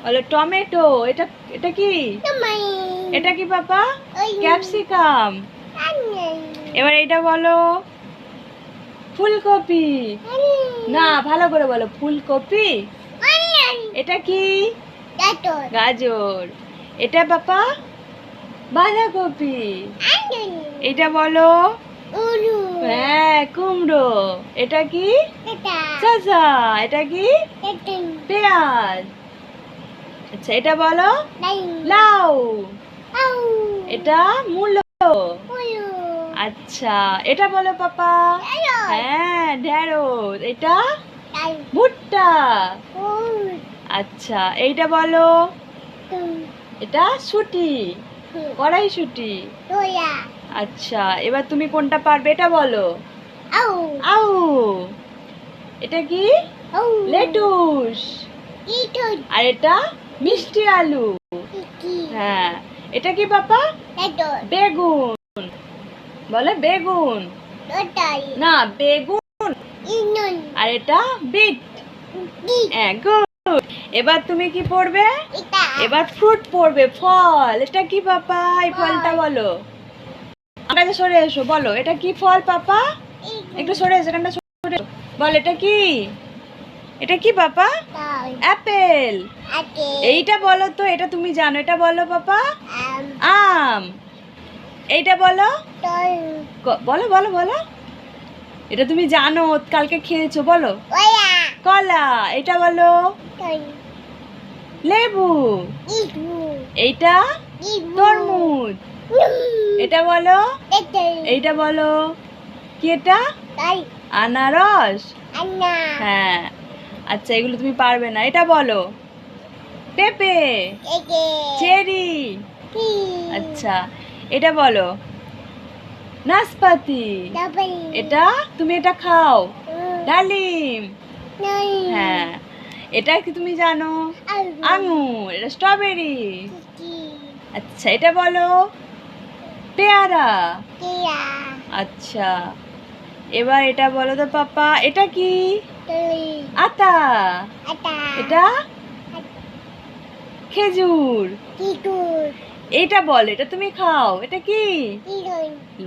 বলো টমেটো। এটা এটা কি? এটা কি পাপা? ক্যাপসিকাম। এবার এটা বলো ফুলকপি। না, ভালো করে বলো ফুলকপি। এটা কি? গাজর। এটা পাপা বাঁধাকপি। এটা বলো হ্যাঁ কুমড়ো। এটা কি? শসা। এটা কি? পেঁয়াজ। আচ্ছা এটা বলো লাউ। এটা মূলো। আচ্ছা এটা বলো পাপা হ্যাঁ ঢেঁড়স। এটা ভুট্টা। আচ্ছা এইটা বলো এটা শুঁটি, কড়াইশুঁটি। আচ্ছা এবার তুমি কোনটা পারবে এটা বলো। আউ। এটা কি? লেটুস। আর এটা মিষ্টি আলু। হ্যাঁ এটা কি পাপা? বেগুন। বলে বেগুন। না বেগুন। আর এটা বিট। হ্যাঁ গুড। এবার তুমি কি পড়বে? এবার ফ্রুট পড়বে, ফল। এটা কি পাপা? এই ফলটা বলো। আমার কাছে সরে এসো, বলো এটা কি ফল পাপা? একটু সরে এসো, এখানটা সরে এসো। বল এটা কি? এটা কি পাপা? অ্যাপেল। এইটা বলো তো, এটা তুমি জানো, এটা বলো পাপা। আম। এইটা বলো বলো বলো বলো। এটা তুমি জানো, কালকে খেয়েছো, বলো। কলা। এটা বলো লেবু। এইটা তরমুজ। এটা বলো। এইটা বলো কি? এটা আনারস। হ্যাঁ আচ্ছা এগুলো তুমি পারবে না। এটা বলো পেঁপে। চেরি। আচ্ছা এটা বলো নাশপাতি। এটা তুমি এটা খাও ডালিম। হ্যাঁ এটা কি তুমি জানো? আঙুর। এটা স্ট্রবেরি। আচ্ছা এটা বলো পেয়ারা। আচ্ছা এবার এটা বলো তো পাপা এটা কি? আতা। এটা খেজুর। এইটা বল, এটা তুমি খাও, এটা কি?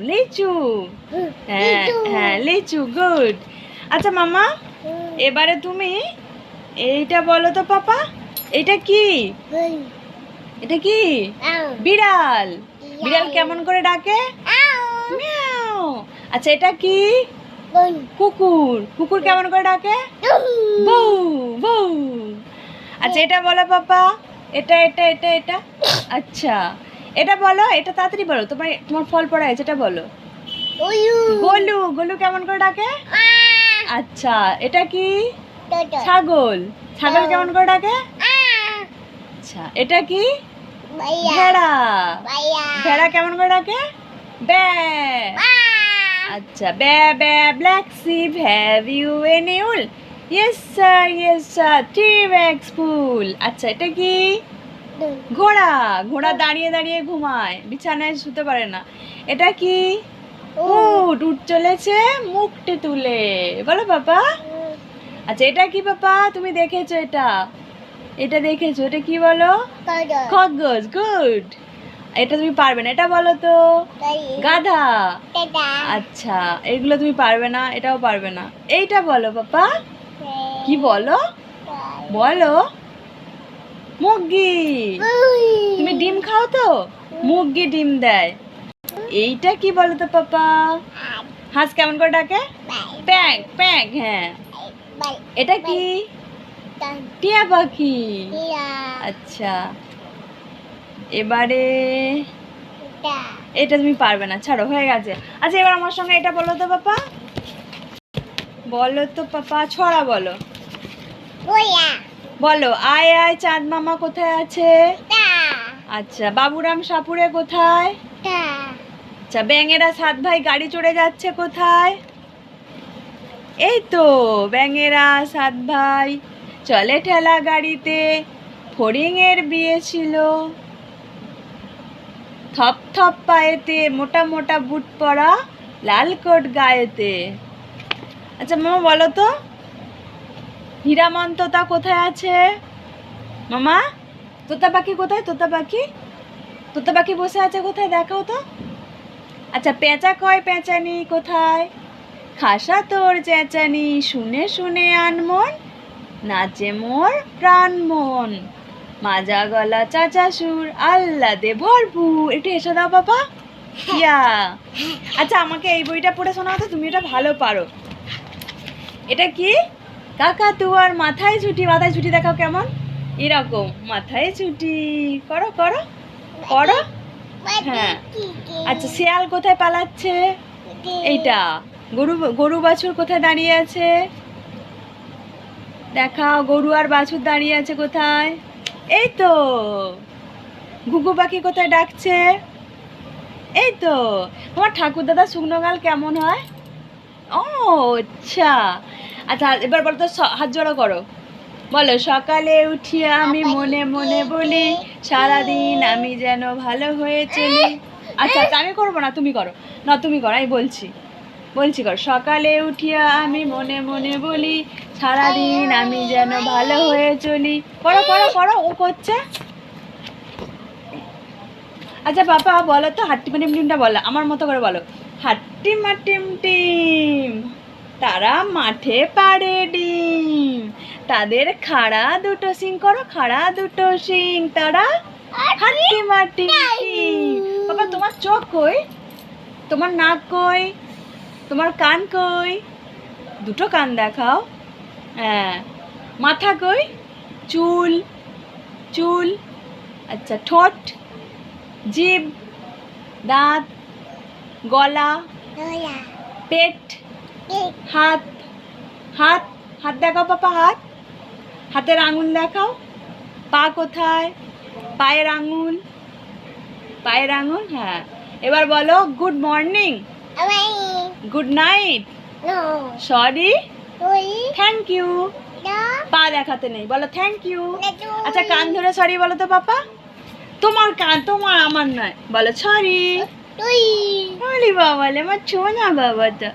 লিচু। হ্যাঁ হ্যাঁ লিচু, গুড। আচ্ছা মামা এবারে তুমি এইটা বলো তো পাপা এটা কি? এটা কি? বিড়াল। বিড়াল কেমন করে ডাকে? মিয়াও। আচ্ছা এটা কি? কুকুর। কুকুর কেমন করে ডাকে? বউ বউ। আচ্ছা এটা বলো পাপা এটা এটা এটা এটা। আচ্ছা এটা বলো, এটা তাড়াতাড়ি বলো, তোমার ফল পড়া আছে, এটা বলো। গলু। গলু কেমন করে ডাকে? আচ্ছা এটা কি? ছাগল। ছাগল কেমন করে ডাকে? আচ্ছা এটা কি? ভেড়া। ভেড়া কেমন করে ডাকে? ব্যা। আচ্ছা baa baa. Black sheep have you any wool? Yes sir yes sir 3 bags full. আচ্ছা এটা কি? ঘোড়া। ঘোড়া দাঁড়িয়ে দাঁড়িয়ে ঘুমায়, বিছানায় শুতে পারে না। এটা কি? উট। উট চলেছে মুখটে তুলে, বলো বাবা। আচ্ছা এটা কি বাবা? তুমি দেখেছো এটা? এটা দেখেছো? এটা কি বলো? খরগোশ, গুড। এটা তুমি পারবে না, এটা বলো তো। গাধা। আচ্ছা এগুলো তুমি পারবে না, এটাও পারবে না। এইটা বলো পাপা কি বলো? বলো মুরগি। তুমি ডিম খাও তো? মুরগি ডিম দেয়। এইটা কি বলো তো পাপা? হাঁস কেমন করে ডাকে? প্যাঁক প্যাঁক। হ্যাঁ এটা কি? টিয়া পাখি। আচ্ছা এবারে এটা তুমি পারবে না, ছাড়ো, হয়ে গেছে। আচ্ছা এবার আমার সঙ্গে এটা বলো তো পাপা। বলো তো পাপা, ছড়া বলো। বলো আয় আয় চাঁদ মামা কোথায় আছে? আচ্ছা বাবুরাম সাপুরে কোথায়? আচ্ছা ব্যাঙেরা 7 ভাই গাড়ি চড়ে যাচ্ছে কোথায়? এই তো ব্যাঙেরা 7 ভাই চলে ঠেলা গাড়িতে, ফড়িংয়ের বিয়ে ছিল, থপ থপ পায়েতে, মোটা মোটা বুট পরা, লাল কোট গায়েতে। আচ্ছা মামা বলো তো হীরামন্ততা কোথায় আছে? মামা তোতা পাখি কোথায়? তোতা পাখি, তোতা পাখি বসে আছে কোথায় দেখাও তো। আচ্ছা, পেঁচা কয় পেঁচানি কোথায়? খাসা তোর চেঁচানি, শুনে শুনে আনমন, নাচে মোর প্রাণ মন, মাজা গলা চাচা সুর, আহ্লাদে ভরপুর। একটু এসে দাও বাবা। ইয়া। আচ্ছা, আমাকে এই বইটা পড়ে শোনাও তো, তুমি এটা ভালো পারো। এটা কি? কাকাতুয়ার মাথায় ছুটি। মাথায় ছুটি দেখাও কেমন, এরকম মাথায় ছুটি করো করো করো। হ্যাঁ। আচ্ছা, শেয়াল কোথায় পালাচ্ছে? এইটা। গরু, গরু বাছুর কোথায় দাঁড়িয়ে আছে দেখাও, গরু আর বাছুর দাঁড়িয়ে আছে কোথায়? এই তো। ঘুঘু পাখি কোথায় ডাকছে? এই তো। তোমার ঠাকুর দাদা শুকনো গাল কেমন হয়? ও আচ্ছা। আচ্ছা, এবার বলো তো, হাত জোড়া করো, বলো সকালে উঠিয়ে আমি মনে মনে বলি, সারাদিন আমি যেন ভালো হয়ে চলি। আচ্ছা আচ্ছা, আমি করবো না, তুমি করো না, তুমি করো, আমি বলছি বলছি করো। সকালে উঠিয়া আমি মনে মনে বলি, সারাদিন আমি যেন ভালো হয়ে চলি। করো করো করো, ও করছে। আচ্ছা বাবা, বলো তো হাট্টিমা টিম টিমটা বলো আমার মতো করে বলো। হাট্টিমা টিম টিম, তারা মাঠে পাড়ে ডিম, তাদের খাড়া দুটো শিং, করো খাড়া দুটো শিং, তারা হাট্টিমা টিম টিম। বাবা, তোমার চোখ কই? তোমার নাক কই? তোমার কান কই? দুটো কান দেখাও। হ্যাঁ। মাথা কই? চুল, চুল। আচ্ছা, ঠোঁট, জিভ, দাঁত, গলা, পেট, হাত, হাত, হাত দেখাও পাপা, হাত, হাতের আঙুল দেখাও। পা কোথায়? পায়ের আঙুল, পায়ের আঙুল। হ্যাঁ। এবার বলো good morning, good night, sorry, thank you. পা দেখাতে নেই, বলো থ্যাংক ইউ। আচ্ছা, কান ধরে সরি বলো তো পাপা। তোমার কান, তোমার, আমার নয়, বলো সরি। বাবা, আমার ছোনা বাবাটা।